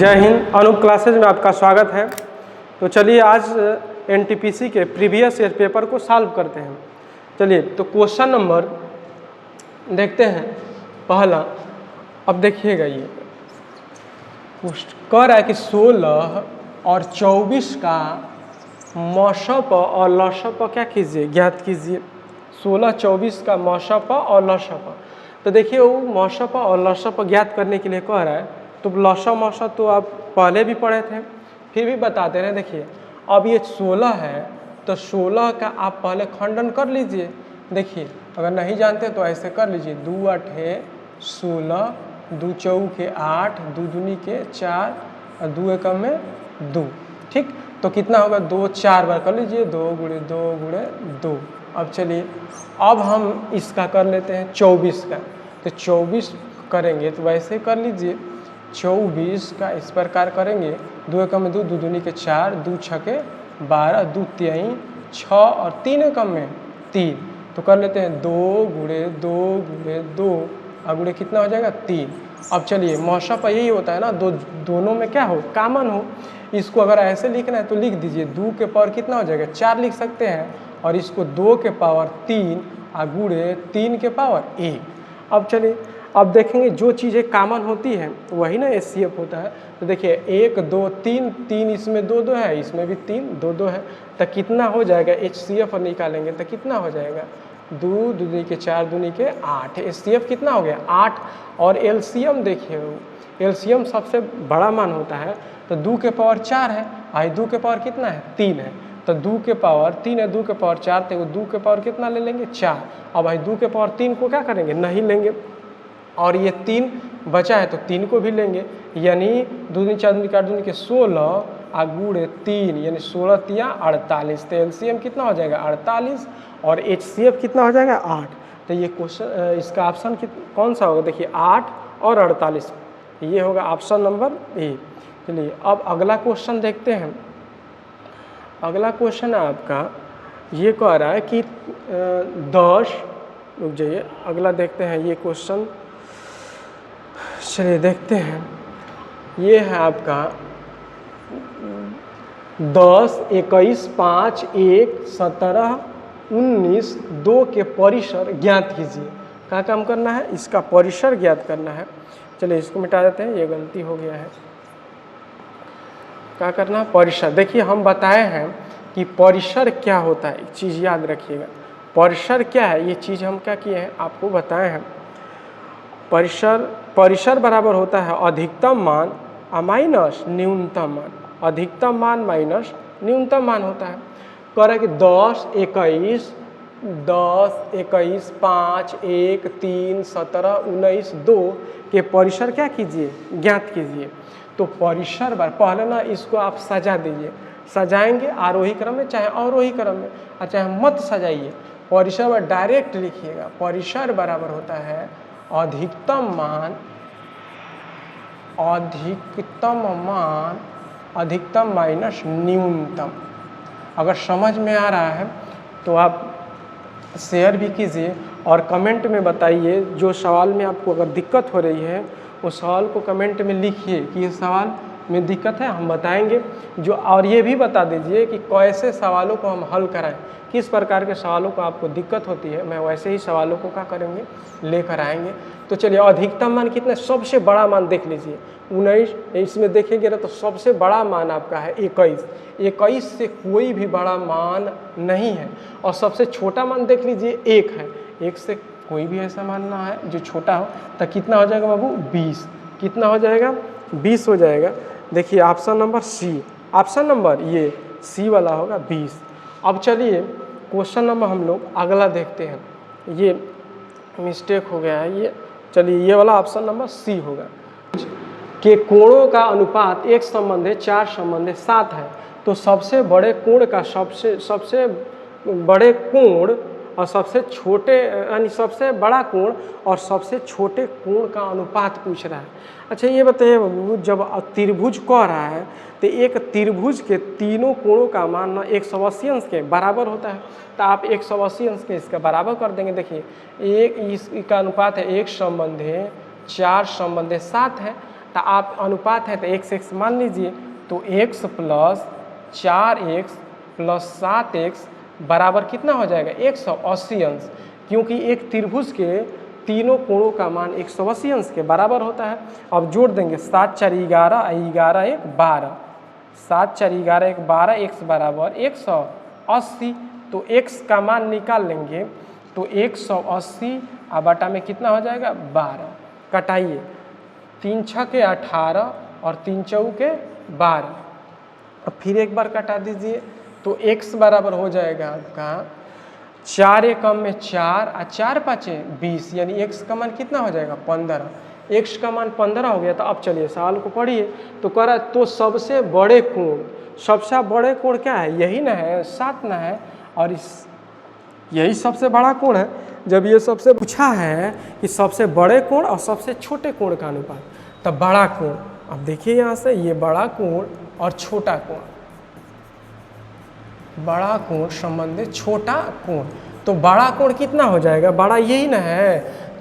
जय हिंद। अनूप क्लासेज में आपका स्वागत है। तो चलिए आज एनटीपीसी के प्रीवियस ईयर पेपर को सॉल्व करते हैं। चलिए तो क्वेश्चन नंबर देखते हैं पहला। अब देखिएगा, ये कह रहा है कि 16 और 24 का मशप और लशप क्या कीजिए, ज्ञात कीजिए। 16 24 का मशप और लशप। तो देखिए वो मशप और लशप ज्ञात करने के लिए कह रहा है, तो लशा मशा तो आप पहले भी पढ़े थे, फिर भी बताते रहे। देखिए अब ये 16 है तो 16 का आप पहले खंडन कर लीजिए। देखिए अगर नहीं जानते तो ऐसे कर लीजिए, 2 8 16, 2 4 8, 2 दूनी के 4 और 2 एकम में 2। ठीक, तो कितना होगा, 2 4 बार कर लीजिए, 2 गुणे 2 गुणे 2। अब चलिए अब हम इसका कर लेते हैं 24 का। तो 24 करेंगे तो वैसे कर लीजिए, 24 का इस प्रकार करेंगे, 2 एकम में 2, 2 दूनी के 4, 2 छके 12, 2 तिहाई 6 और 3 एकम में 3। तो कर लेते हैं 2 गुणे 2 गुणे 2 और गुणे कितना हो जाएगा 3। अब चलिए मौसम यही होता है ना, दोनों में क्या हो, कॉमन हो। इसको अगर ऐसे लिखना है तो लिख दीजिए, 2 के पावर कितना हो जाएगा 4 लिख सकते हैं, और इसको 2 के पावर 3 और गुणे 3 के पावर 1। अब चलिए अब देखेंगे जो चीज़ें कॉमन होती हैं वही ना एचसीएफ होता है। तो देखिए 1 2 3, 3 इसमें 2 2 है, इसमें भी 3 2 2 है, तो कितना हो जाएगा एचसीएफ निकालेंगे तो कितना हो जाएगा, 2 दूनी के 4 दूनी के 8। एचसीएफ कितना हो गया 8। और एलसीएम देखिए, एलसीएम सबसे बड़ा मान होता है, तो 2 के पावर 4 है, आई 2 के पावर कितना है 3 है, तो 2 के पावर 3 है, 2 के पावर 4, तो 2 के पावर कितना ले लेंगे 4। अब भाई 2 के पावर 3 को क्या करेंगे, नहीं लेंगे, और ये 3 बचा है तो 3 को भी लेंगे, यानी 2 दूनी 4 दूनी 8 दूनी के 16 और गुणे 3 यानी 16 तिया 48। तो एलसीएम कितना हो जाएगा 48 और एचसीएफ कितना हो जाएगा 8। तो ये क्वेश्चन इसका ऑप्शन कौन सा होगा, देखिए 8 और 48, ये होगा ऑप्शन नंबर ए। चलिए अब अगला क्वेश्चन देखते हैं। अगला क्वेश्चन है आपका, ये कह रहा है कि 10, रुक जाइए अगला देखते हैं ये क्वेश्चन। चलिए देखते हैं, ये है आपका 10 21 5 1 17 19 2 के परिसर ज्ञात कीजिए। क्या काम करना है, इसका परिसर ज्ञात करना है। चलिए इसको मिटा देते हैं, ये गलती हो गया है। क्या करना है, परिसर। देखिए हम बताए हैं कि परिसर क्या होता है, एक चीज़ याद रखिएगा। परिसर क्या है, ये चीज़ हम क्या किए हैं आपको बताए हैं। परिसर बराबर होता है अधिकतम मान माइनस न्यूनतम मान। अधिकतम मान माइनस न्यूनतम मान होता है। कह रहा है कि 10 21 5 1 3 17 19 2 के परिसर क्या कीजिए, ज्ञात कीजिए। तो परिसर बार पहले ना इसको आप सजा दीजिए, सजाएंगे आरोही क्रम में चाहे अवरोही क्रम में, और चाहे मत सजाइए, परिसर बार डायरेक्ट लिखिएगा। परिसर बराबर होता है अधिकतम मान माइनस न्यूनतम। अगर समझ में आ रहा है तो आप शेयर भी कीजिए और कमेंट में बताइए। जो सवाल में आपको अगर दिक्कत हो रही है उस सवाल को कमेंट में लिखिए कि ये सवाल में दिक्कत है, हम बताएंगे जो। और ये भी बता दीजिए कि कैसे सवालों को हम हल कराएं, किस प्रकार के सवालों को आपको दिक्कत होती है, मैं वैसे ही सवालों को क्या करेंगे, लेकर आएंगे। तो चलिए अधिकतम मान कितने, सबसे बड़ा मान देख लीजिए 19, इसमें देखेंगे ना तो सबसे बड़ा मान आपका है 21। 21 से कोई भी बड़ा मान नहीं है। और सबसे छोटा मान देख लीजिए 1 है, 1 से कोई भी ऐसा मान ना है जो छोटा हो। तो कितना हो जाएगा बाबू 20, कितना हो जाएगा 20 हो जाएगा। देखिए option number C, option number ये सी वाला होगा 20। अब चलिए क्वेश्चन नंबर हम लोग अगला देखते हैं। ये मिस्टेक हो गया है, ये चलिए ये वाला ऑप्शन नंबर सी होगा कि कोणों का अनुपात 1 संबंध 4 संबंध 7 है। तो सबसे बड़े कोण का सबसे बड़े कोण और सबसे छोटे यानी सबसे बड़ा कोण और सबसे छोटे कोण का अनुपात पूछ रहा है। अच्छा ये बताइए बाबू, जब त्रिभुज कह रहा है तो एक त्रिभुज के तीनों कोणों का मान ना 180 अंश के बराबर होता है। तो आप 180 अंश के इसका बराबर कर देंगे। देखिए एक इसका अनुपात है 1 संबंध 4 संबंध 7 है। तो आप अनुपात है तो x मान लीजिए, तो x plus 4x plus 7x बराबर कितना हो जाएगा 180 अंश, क्योंकि एक त्रिभुज के तीनों कोणों का मान 180 अंश के बराबर होता है। अब जोड़ देंगे 7 4 11, 11 1 12, 7 4 11 1 12, x बराबर 180। तो x का मान निकाल लेंगे तो 180 बटा में कितना हो जाएगा 12, कटाइए 3 6 के 18 और 3 4 के 12। अब फिर एक बार कटा दीजिए तो x बराबर हो जाएगा आपका 4 एकम में 4 और 4 5 20, यानी x का मान कितना हो जाएगा 15। x का मान 15 हो गया। तो अब चलिए सवाल को पढ़िए। तो कह रहा है तो सबसे बड़े कोण क्या है, यही ना है 7 ना है, और यही सबसे बड़ा कोण है। जब ये सबसे पूछा है कि सबसे बड़े कोण और सबसे छोटे कोण का अनुपात, तब बड़ा कोण, अब देखिए यहाँ से ये बड़ा कोण और छोटा कोण, बड़ा कोण संबंधित छोटा कोण, तो बड़ा कोण कितना हो जाएगा, बड़ा यही ना है,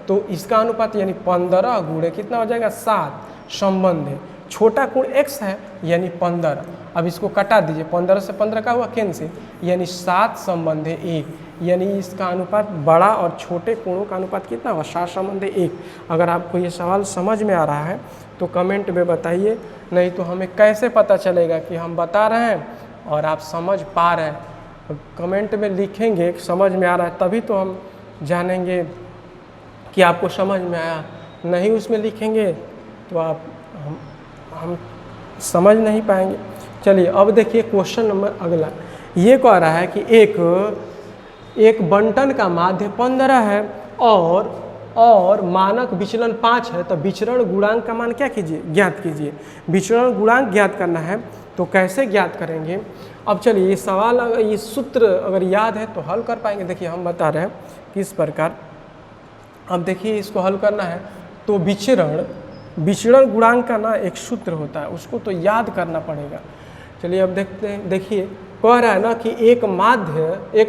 तो इसका अनुपात यानी 15 गुणे कितना हो जाएगा 7 संबंध है। छोटा कोण x है यानी 15। अब इसको कटा दीजिए, 15 से 15 का हुआ कैंसिल, यानी 7 संबंध है 1, यानी इसका अनुपात बड़ा और छोटे कोणों का अनुपात कितना होगा 7 संबंध है 1। अगर आपको ये सवाल समझ में आ रहा है तो कमेंट में बताइए, नहीं तो हमें कैसे पता चलेगा कि हम बता रहे हैं और आप समझ पा रहे हैं। कमेंट में लिखेंगे कि समझ में आ रहा है, तभी तो हम जानेंगे कि आपको समझ में आया। नहीं उसमें लिखेंगे तो हम समझ नहीं पाएंगे। चलिए अब देखिए क्वेश्चन नंबर अगला, ये कह रहा है कि एक बंटन का माध्य 15 है और मानक विचलन 5 है, तो विचरण गुणांक का मान क्या कीजिए, ज्ञात कीजिए। विचरण गुणांक ज्ञात करना है तो कैसे ज्ञात करेंगे। अब चलिए ये सवाल, ये सूत्र अगर याद है तो हल कर पाएंगे। देखिए हम बता रहे हैं किस प्रकार। अब देखिए इसको हल करना है तो विचरण गुणांक का ना एक सूत्र होता है, उसको तो याद करना पड़ेगा। चलिए अब देखते हैं। देखिए कह रहा है ना कि एक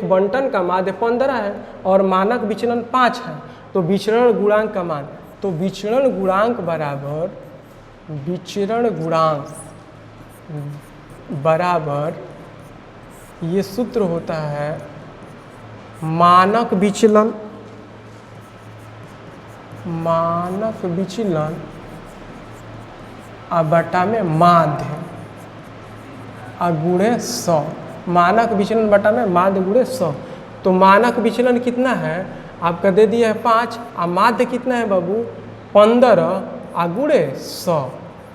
बंटन का माध्य 15 है और मानक विचलन 5 है, तो विचरण गुणांक का मान, तो विचरण गुणांक बराबर ये सूत्र होता है मानक विचलन बटा में माध्य गुणे 100, मानक विचलन बटा में माध्य गुणे 100। तो मानक विचलन कितना है आपका दे दिया है 5, और माध्य कितना है बाबू 15 गुणे 100,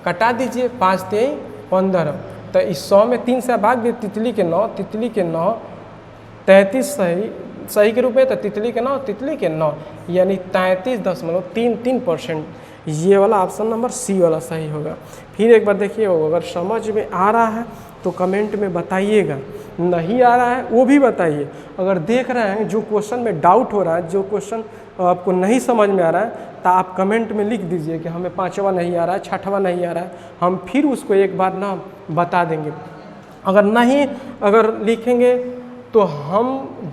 कटा दीजिए 5 3 15। तो इस 100 में 3 से भाग दिए, तितली के 9 33 सही के रूप में, तो तितली के 9 यानी 33.33%। ये वाला ऑप्शन नंबर सी वाला सही होगा। फिर एक बार देखिए, अगर समझ में आ रहा है तो कमेंट में बताइएगा, नहीं आ रहा है वो भी बताइए। अगर देख रहे हैं जो क्वेश्चन में डाउट हो रहा है, जो क्वेश्चन आपको नहीं समझ में आ रहा है, तो आप कमेंट में लिख दीजिए कि हमें 5वां नहीं आ रहा है, 6वां नहीं आ रहा है, हम फिर उसको एक बार ना बता देंगे। अगर लिखेंगे तो हम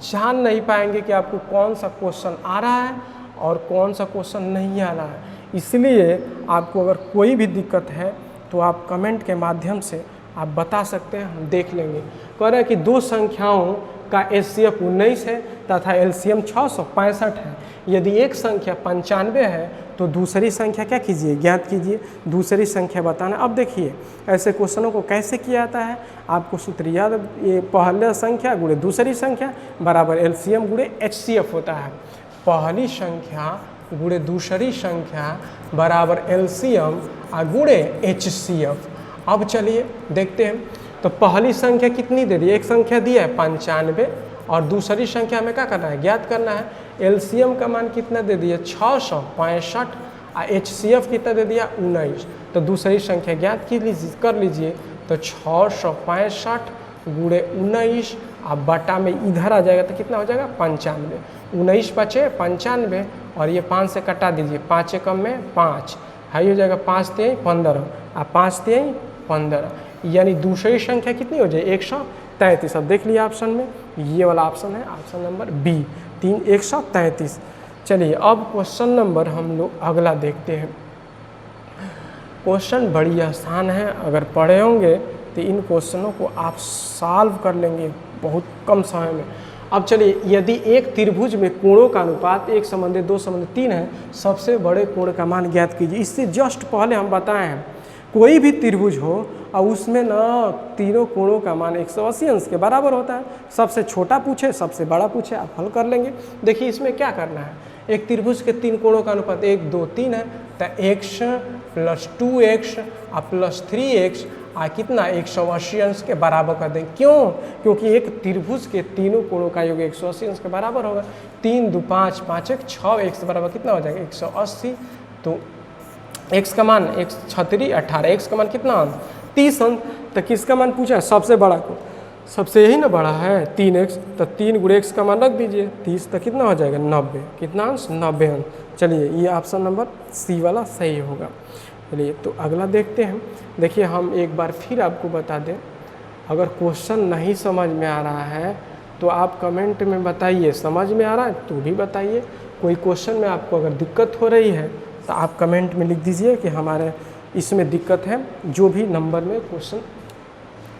जान नहीं पाएंगे कि आपको कौन सा क्वेश्चन आ रहा है और कौन सा क्वेश्चन नहीं आ रहा है। इसलिए आपको अगर कोई भी दिक्कत है तो आप कमेंट के माध्यम से आप बता सकते हैं, हम देख लेंगे। कह रहे हैं कि दो संख्याओं का HCF 19 है तथा LCM 665 है। यदि एक संख्या 95 है तो दूसरी संख्या क्या कीजिए, ज्ञात कीजिए, दूसरी संख्या बताना। अब देखिए ऐसे क्वेश्चनों को कैसे किया जाता है, आपको सूत्र याद, ये पहला संख्या गुणे दूसरी संख्या बराबर LCM गुणे HCF होता है। पहली संख्या गुणे दूसरी संख्या बराबर LCM गुणे HCF। अब चलिए देखते हैं, तो पहली संख्या कितनी दे दी, एक संख्या दिया है 95 और दूसरी संख्या में क्या करना है, ज्ञात करना है। LCM का मान कितना दे दिया 665 और HCF कितना दे दिया 19। तो दूसरी संख्या ज्ञात कर लीजिए, तो 665 गुणे 19 और बटा में इधर आ जाएगा तो कितना हो जाएगा 95। 19 5 95 और ये 5 से कटा दीजिए, 5 एकम में 5, हाई हो जाएगा 5 3 15 और 5 3 15, यानी दूसरी संख्या कितनी हो जाए 133। अब देख लिया ऑप्शन में, ये वाला ऑप्शन है ऑप्शन नंबर बी 133। चलिए अब क्वेश्चन नंबर हम लोग अगला देखते हैं। क्वेश्चन बड़ी आसान है, अगर पढ़े होंगे तो इन क्वेश्चनों को आप सॉल्व कर लेंगे बहुत कम समय में। अब चलिए, यदि एक त्रिभुज में कोणों का अनुपात 1:2:3 है, सबसे बड़े कोण का मान ज्ञात कीजिए। इससे जस्ट पहले हम बताए हैं, कोई भी त्रिभुज हो और उसमें ना तीनों कोणों का मान 180 अंश के बराबर होता है। सबसे छोटा पूछे सबसे बड़ा पूछे, आप हल कर लेंगे। देखिए इसमें क्या करना है, एक त्रिभुज के तीन कोणों का अनुपात 1, 2, 3 है, तो x + 2x + 3x कितना 180 अंश के बराबर कर दें। क्यों? क्योंकि एक त्रिभुज के तीनों कोणों का योग 180 अंश के बराबर होगा। 3, 2, 5, 5, 1, 6 x बराबर कितना हो जाएगा 180। तो x का मान 1 6 18, x का मान कितना 30 अंश। तो किसका मान पूछा है? सबसे बड़ा को, सबसे यही ना बड़ा है 3x, तो 3 × x का मान रख दीजिए 30, तो कितना हो जाएगा 90। कितना अंश? 90 अंश। चलिए ये ऑप्शन नंबर सी वाला सही होगा। चलिए तो अगला देखते हैं। देखिए हम एक बार फिर आपको बता दें, अगर क्वेश्चन नहीं समझ में आ रहा है तो आप कमेंट में बताइए, समझ में आ रहा है तो भी बताइए। कोई क्वेश्चन में आपको अगर दिक्कत हो रही है तो आप कमेंट में लिख दीजिए कि हमारे इसमें दिक्कत है, जो भी नंबर में क्वेश्चन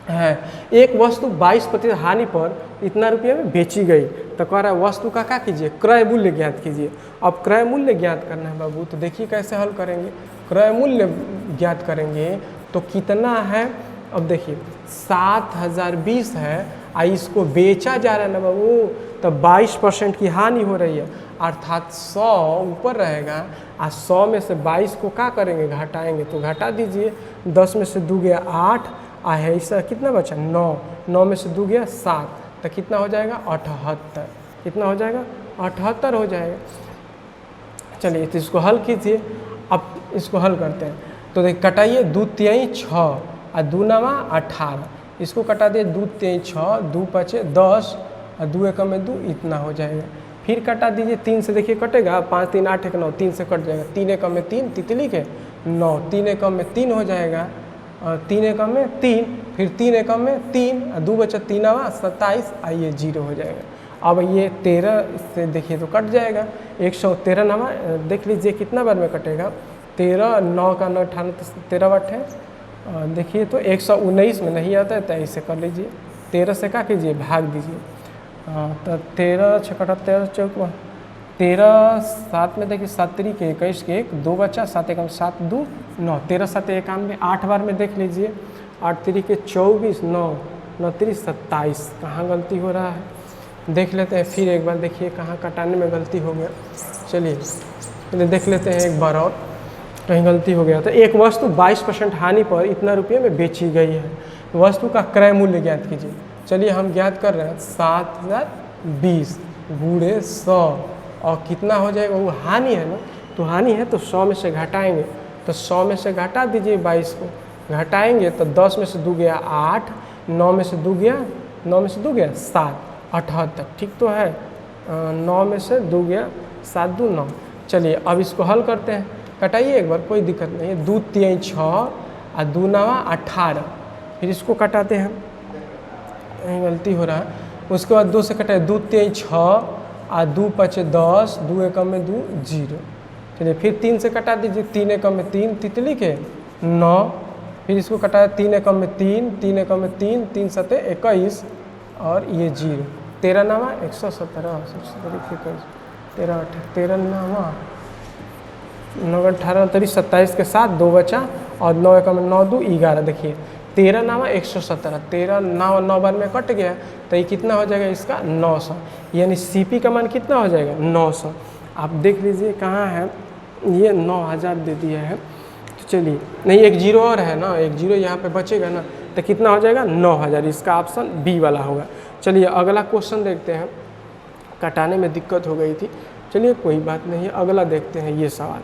है। एक वस्तु 22% हानि पर इतना रुपये में बेची गई, तो कह रहा है वस्तु का क्या कीजिए? क्रय मूल्य ज्ञात कीजिए। अब क्रय मूल्य ज्ञात करना है बाबू, तो देखिए कैसे हल करेंगे। क्रय मूल्य ज्ञात करेंगे तो कितना है, अब देखिए 7020 है, इसको बेचा जा रहा है ना बाबू, तो 22% की हानि हो रही है, अर्थात 100 ऊपर रहेगा और 100 में से 22 को क्या करेंगे? घटाएंगे। तो घटा दीजिए, 10 में से 2 गया 8, है ऐसा कितना बचा 9, 9 में से 2 गया 7, तो कितना हो जाएगा 78। कितना हो जाएगा 78 हो जाएगा। चलिए तो इसको हल कीजिए। अब इसको हल करते हैं, तो देखिए कटाइए, 2 × 6 और 2 × 9 18, इसको कटा दिए 2 × 6, 2 × 5 10 और 2 × 1 2, इतना हो जाएगा। फिर कटा दीजिए, 3 से देखिए कटेगा, 5 3 8 1 9, 3 से कट जाएगा, 3 × 1 3 तितली के 9, 3 × 1 3 हो जाएगा, 3 × 1 3, फिर 3 × 1 3, 2 बचा 3 9 27, ये 0 हो जाएगा। अब ये 13 से देखिए तो कट जाएगा, 113 नामा देख लीजिए कितना बार में कटेगा, 13 9 का 9 18 13 वाट है, देखिए तो 119 में नहीं आता है, तो ऐसे कर लीजिए, 13 से क्या कीजिए भाग दीजिए, तो 13 6 13 चौक 13 7 में देखिए 7 3 के 21 के 1 2 बचा, 7 1 7 2 9, 13 7 91, 8 बार में देख लीजिए, 8 3 के 24 9 9 3 27, कहाँ गलती हो रहा है देख लेते हैं। फिर एक बार देखिए कहाँ कटाने में गलती हो गया। चलिए देख लेते हैं एक बार और कहीं गलती हो गया। तो एक वस्तु 22% हानि पर इतना रुपये में बेची गई है, वस्तु का क्रय मूल्य ज्ञात कीजिए। चलिए हम ज्ञात कर रहे हैं 7020 × 100, और कितना हो जाएगा, वो हानि है ना, तो हानि है तो 100 में से घटाएंगे, तो 100 में से घटा दीजिए 22 को, घटाएंगे तो 10 में से 2 गया 8, 9 में से 2 गया 9 में से 2 गया 7, 78, ठीक तो है, 9 में से 2 गया 7 2 9। चलिए अब इसको हल करते हैं, कटाइए एक बार, कोई दिक्कत नहीं है, 2 3 6 और 2 9 18, फिर इसको कटाते हैं, कहीं गलती हो रहा है। उसके बाद 2 से कटाए, 2 3 6 और 2 5 10, 2 1 में 2 0। चलिए फिर 3 से कटा दीजिए, 3 1 में 3 तितली के 9, फिर इसको कटाया 3 1 में 3, 3 1 में 3, 3 7 21 और ये 0, 13 9 117, 13 13 9 9 18 27 के साथ 2 बचा, और 9 1 में 9 2 11, देखिए 13 9 117, 13 9 बार में कट गया, तो ये कितना हो जाएगा इसका 900, यानी CP का मान कितना हो जाएगा 900। आप देख लीजिए कहाँ है, ये 9000 दे दिया है। तो चलिए नहीं, एक 0 और है ना, एक 0 यहाँ पे बचेगा ना, तो कितना हो जाएगा 9000, इसका ऑप्शन बी वाला होगा। चलिए अगला क्वेश्चन देखते हैं, कटाने में दिक्कत हो गई थी, चलिए कोई बात नहीं है, अगला देखते हैं ये सवाल।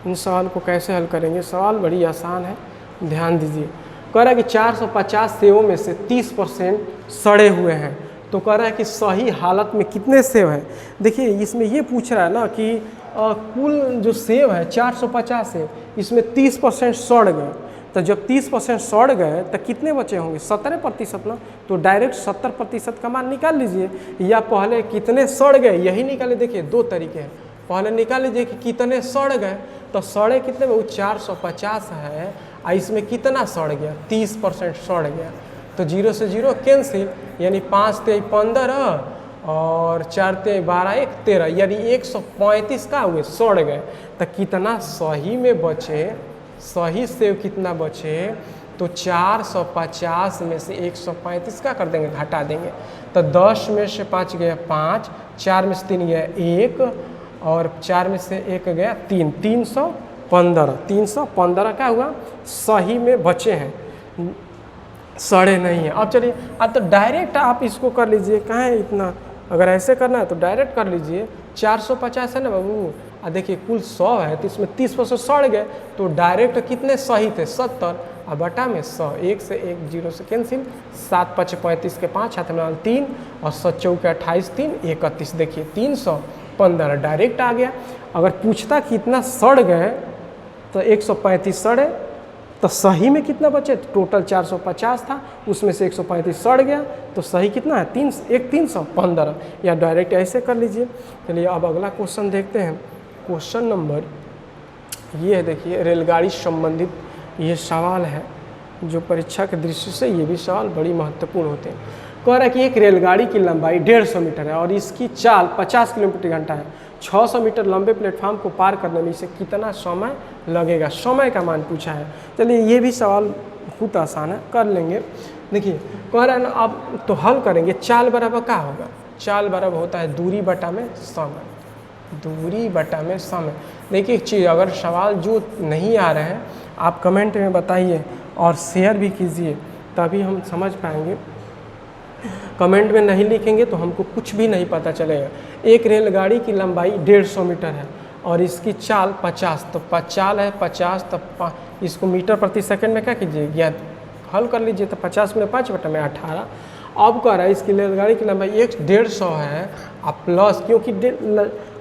इन सवाल को कैसे हल करेंगे, सवाल बड़ी आसान है, ध्यान दीजिए। कह रहा है कि 450 सेबों में से 30% सड़े हुए हैं, तो कह रहा है कि सही हालत में कितने सेब हैं। देखिए इसमें ये पूछ रहा है ना कि कुल जो सेब है 450 सेब, इसमें 30% सड़ गए, तो जब 30% सड़ गए तो कितने बचे होंगे 17% ना, तो डायरेक्ट 70% का मान निकाल लीजिए, या पहले कितने सड़ गए यही निकाले। देखिए 2 तरीके हैं, पहले निकाल लीजिए कि कितने सड़ गए, तो सड़े कितने में, वो 450 है और इसमें कितना सड़ गया, 30% सड़ गया। तो 0 से 0 कैंसिल, यानी 5 × 15 और 4 × 12 1 13, यानी 135 का हुए सड़ गए। तो कितना सही में बचे, सही सेव कितना बचे, तो 450 में से 135 का कर देंगे, घटा देंगे। तो 10 में से 5 गया 5, 4 में से 3 गया 1 और 4 में से 1 गया 3, 315 का हुआ सही में बचे हैं, सड़े नहीं हैं। अब चलिए, अब तो डायरेक्ट आप इसको कर लीजिए, कहाँ है इतना, अगर ऐसे करना है तो डायरेक्ट कर लीजिए। 450 है ना बाबू, और देखिए कुल 100 है तो इसमें 30% सड़ गए, तो डायरेक्ट कितने सही थे, 70 और बटा में 100, 1 से 1 0 से कैंसिल, 7 × 5 = 35 के 5 हाथ में 3 और 7 × 4 = 28 3 31, देखिए 315 डायरेक्ट आ गया। अगर पूछता कितना सड़ गए तो 135 सड़े, तो सही में कितना बचे, तो टोटल 450 था, उसमें से 135 सड़ गया, तो सही कितना है 315, या डायरेक्ट ऐसे कर लीजिए। चलिए अब अगला क्वेश्चन देखते हैं। क्वेश्चन नंबर ये है, देखिए रेलगाड़ी संबंधित ये सवाल है, जो परीक्षा के दृष्टि से ये भी सवाल बड़ी महत्वपूर्ण होते हैं। कह रहा है कि एक रेलगाड़ी की लंबाई 150 मीटर है और इसकी चाल 50 किलोमीटर/घंटा है। 600 मीटर लंबे प्लेटफॉर्म को पार करने में इसे कितना समय लगेगा, समय का मान पूछा है। चलिए ये भी सवाल बहुत आसान है, कर लेंगे। देखिए कह रहा है ना, अब तो हल करेंगे। चाल बराबर क्या होगा, चाल बराबर होता है दूरी बटा में समय, दूरी बटा में समय। देखिए एक चीज़, अगर सवाल जो नहीं आ रहे हैं आप कमेंट में बताइए और शेयर भी कीजिए, तभी हम समझ पाएंगे। कमेंट में नहीं लिखेंगे तो हमको कुछ भी नहीं पता चलेगा। एक रेलगाड़ी की लंबाई 150 मीटर है और इसकी चाल 50, तो चाल है 50, तो इसको मीटर प्रति सेकंड में क्या कीजिए, ज्ञात हल कर लीजिए। तो 50 में 5 बटा में 18। अब कह रहा है इसकी रेलगाड़ी की लंबाई 150 है और प्लस, क्योंकि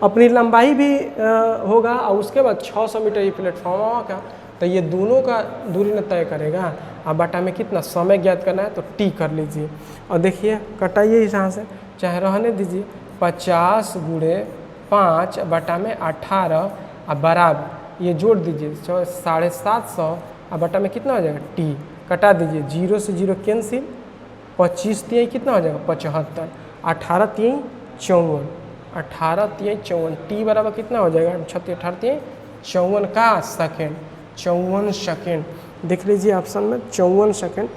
अपनी लंबाई भी होगा और उसके बाद 600 मीटर ये प्लेटफॉर्म का, तो ये दोनों का दूरी न तय करेगा। अब बटा में कितना समय ज्ञात करना है, तो टी कर लीजिए और देखिए कटाइए इस यहाँ से, चाहे रहने दीजिए। 50 × 5 बटा में 18 और बराबर ये जोड़ दीजिए 750 और बटा में कितना हो जाएगा, टी कटा दीजिए। 0 से 0 कैंसिल, 25 × 3 कितना हो जाएगा 75, 18 × 3 54, 18 × 3 54, टी बराबर कितना हो जाएगा 36, 18 × 3 54 का सेकेंड, 54 सेकेंड। देख लीजिए ऑप्शन में 54 सेकेंड,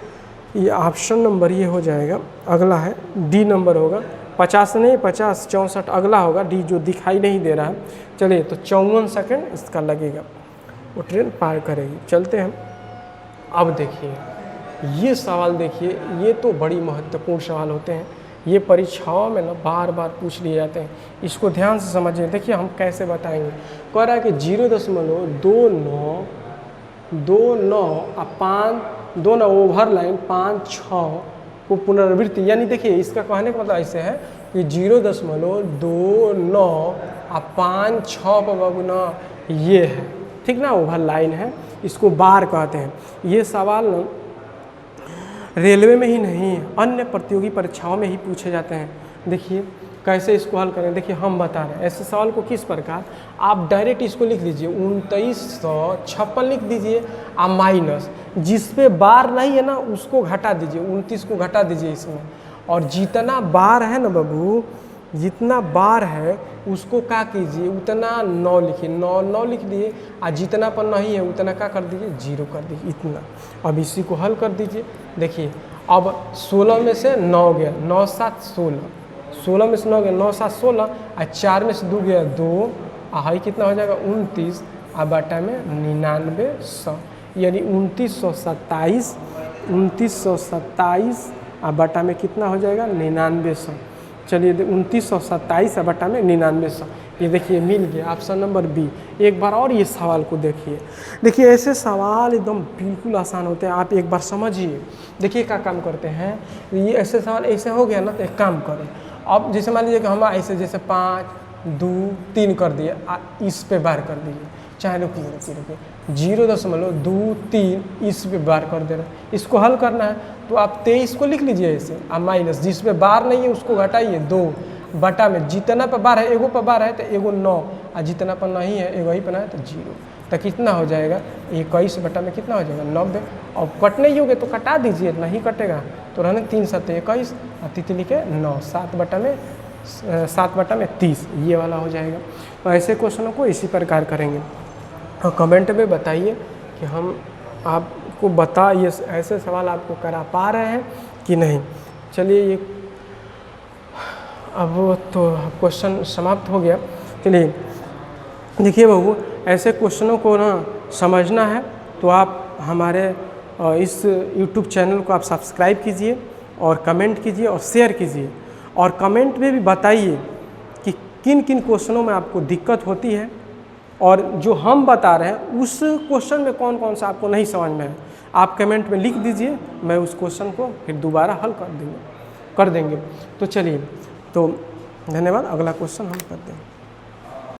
ये ऑप्शन नंबर ये हो जाएगा। अगला है डी नंबर होगा, 50 नहीं 50 64 अगला होगा, डी जो दिखाई नहीं दे रहा है। चलिए तो 54 सेकेंड इसका लगेगा, वो ट्रेन पार करेगी। चलते हैं। अब देखिए ये सवाल, देखिए ये तो बड़ी महत्वपूर्ण सवाल होते हैं, ये परीक्षाओं में ना बार बार पूछ लिए जाते हैं, इसको ध्यान से समझिए। देखिए हम कैसे बताएंगे। कह रहा है कि 0.29 और 5 ओवर लाइन 5 6 को पुनरावृत्ति, यानी देखिए इसका कहने का मतलब ऐसे है कि 0.29 और 5 6 पर बाबू ना ये है, ठीक ना, ओवर लाइन है, इसको बार कहते हैं। ये सवाल ना रेलवे में ही नहीं अन्य प्रतियोगी परीक्षाओं में ही पूछे जाते हैं। देखिए कैसे इसको हल करें, देखिए हम बता रहे हैं ऐसे सवाल को किस प्रकार। आप डायरेक्ट इसको लिख दीजिए 2956 लिख दीजिए और माइनस, जिस पे बार नहीं है ना उसको घटा दीजिए, 29 को घटा दीजिए इसमें, और जितना बार है ना बाबू, जितना बार है उसको क्या कीजिए उतना 9 लिखिए, 9 लिख दिए, और जितना पर नहीं है उतना क्या कर दीजिए 0 कर दीजिए, इतना। अब इसी को हल कर दीजिए। देखिए अब 16 में से 9 गया, 9 7 16, 16 में से 9 गया, 9 7 16, और 4 में से 2 गया 2, हाई कितना हो जाएगा 29, और बटा में 9900, यानी 2927, 2927 और बटा में कितना हो जाएगा 9900। चलिए 2927 बटा में 9900, ये देखिए मिल गया ऑप्शन नंबर बी। एक बार और ये सवाल को देखिए। देखिए ऐसे सवाल एकदम बिल्कुल आसान होते हैं, आप एक बार समझिए। देखिए क्या काम करते हैं, ये ऐसे सवाल ऐसे हो गया ना, तो एक काम करें। अब जैसे मान लीजिए कि हम ऐसे जैसे 5 2 3 कर दिए, इस पे बार कर दीजिए, चाहे रुकिए 0.23 इस पे बार कर देना। इसको हल करना है तो आप 23 को लिख लीजिए ऐसे, और माइनस जिस पे बार नहीं है उसको घटाइए 2 बटा में, जितना पे बार है एगो पे बार है तो एगो 9, और जितना पर नहीं है वही पर है तो 0। तो कितना हो जाएगा 21 बटा में कितना हो जाएगा 90। और कटने ही होगे तो कटा दीजिए, नहीं कटेगा तो रहने 3 7 21 और तितली के 9, 7 बटा में 30, ये वाला हो जाएगा। तो ऐसे क्वेश्चनों को इसी प्रकार करेंगे। और कमेंट में बताइए कि हम आपको ये ऐसे सवाल आपको करा पा रहे हैं कि नहीं। चलिए ये अब तो क्वेश्चन समाप्त हो गया। चलिए देखिए बहू, ऐसे क्वेश्चनों को ना समझना है तो आप हमारे इस YouTube चैनल को आप सब्सक्राइब कीजिए और कमेंट कीजिए और शेयर कीजिए। और कमेंट में भी बताइए कि किन किन क्वेश्चनों में आपको दिक्कत होती है और जो हम बता रहे हैं उस क्वेश्चन में कौन कौन सा आपको नहीं समझ में है। आप कमेंट में लिख दीजिए, मैं उस क्वेश्चन को फिर दोबारा हल कर देंगे। तो चलिए, तो धन्यवाद। अगला क्वेश्चन हम करते हैं।